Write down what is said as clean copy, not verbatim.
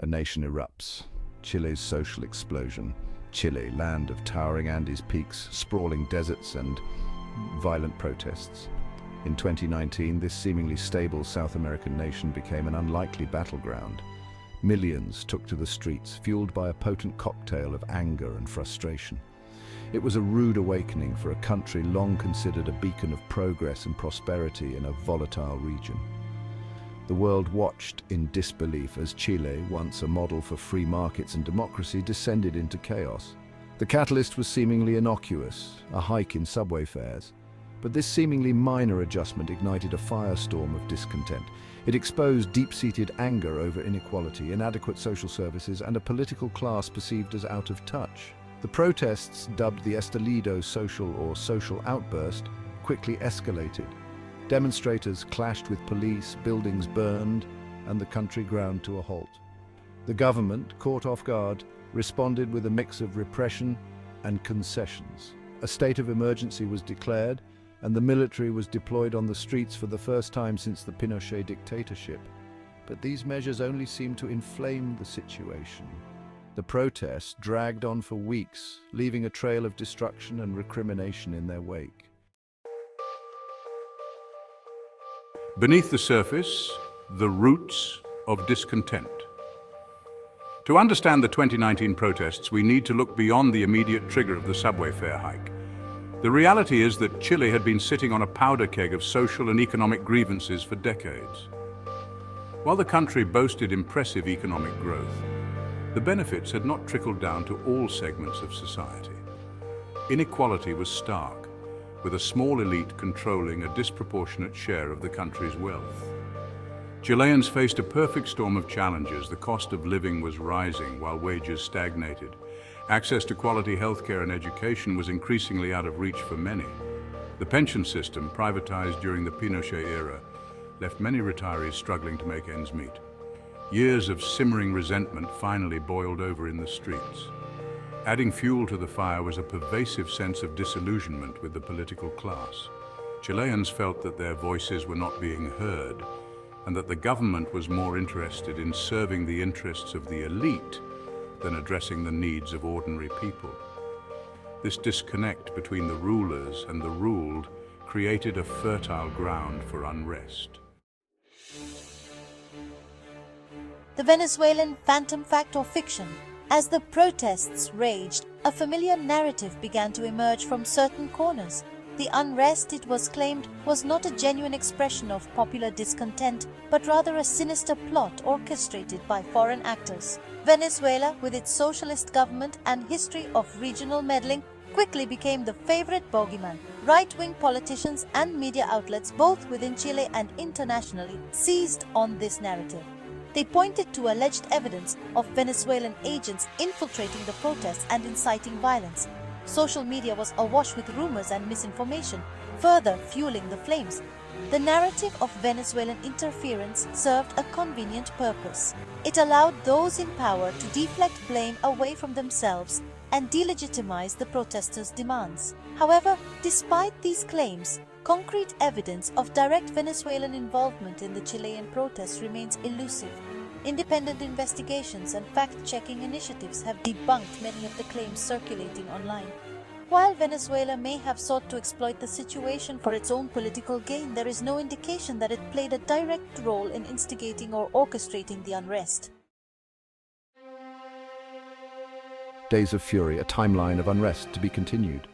A nation erupts. Chile's social explosion. Chile, land of towering Andes peaks, sprawling deserts and violent protests. In 2019, this seemingly stable South American nation became an unlikely battleground. Millions took to the streets, fueled by a potent cocktail of anger and frustration. It was a rude awakening for a country long considered a beacon of progress and prosperity in a volatile region. The world watched in disbelief as Chile, once a model for free markets and democracy, descended into chaos. The catalyst was seemingly innocuous, a hike in subway fares. But this seemingly minor adjustment ignited a firestorm of discontent. It exposed deep-seated anger over inequality, inadequate social services, and a political class perceived as out of touch. The protests, dubbed the Estallido social outburst, quickly escalated. Demonstrators clashed with police, buildings burned, and the country ground to a halt. The government, caught off guard, responded with a mix of repression and concessions. A state of emergency was declared, and the military was deployed on the streets for the first time since the Pinochet dictatorship. But these measures only seemed to inflame the situation. The protests dragged on for weeks, leaving a trail of destruction and recrimination in their wake. Beneath the surface, the roots of discontent. To understand the 2019 protests, we need to look beyond the immediate trigger of the subway fare hike. The reality is that Chile had been sitting on a powder keg of social and economic grievances for decades. While the country boasted impressive economic growth, the benefits had not trickled down to all segments of society. Inequality was stark, with a small elite controlling a disproportionate share of the country's wealth. Chileans faced a perfect storm of challenges. The cost of living was rising while wages stagnated. Access to quality healthcare and education was increasingly out of reach for many. The pension system, privatized during the Pinochet era, left many retirees struggling to make ends meet. Years of simmering resentment finally boiled over in the streets. Adding fuel to the fire was a pervasive sense of disillusionment with the political class. Chileans felt that their voices were not being heard, and that the government was more interested in serving the interests of the elite than addressing the needs of ordinary people. This disconnect between the rulers and the ruled created a fertile ground for unrest. The Venezuelan phantom fact or fiction. As the protests raged, a familiar narrative began to emerge from certain corners. The unrest, it was claimed, was not a genuine expression of popular discontent, but rather a sinister plot orchestrated by foreign actors. Venezuela, with its socialist government and history of regional meddling, quickly became the favorite bogeyman. Right-wing politicians and media outlets, both within Chile and internationally, seized on this narrative. They pointed to alleged evidence of Venezuelan agents infiltrating the protests and inciting violence. Social media was awash with rumors and misinformation, further fueling the flames. The narrative of Venezuelan interference served a convenient purpose. It allowed those in power to deflect blame away from themselves and delegitimize the protesters' demands. However, despite these claims, concrete evidence of direct Venezuelan involvement in the Chilean protests remains elusive. Independent investigations and fact-checking initiatives have debunked many of the claims circulating online. While Venezuela may have sought to exploit the situation for its own political gain, there is no indication that it played a direct role in instigating or orchestrating the unrest. Days of Fury, a timeline of unrest to be continued.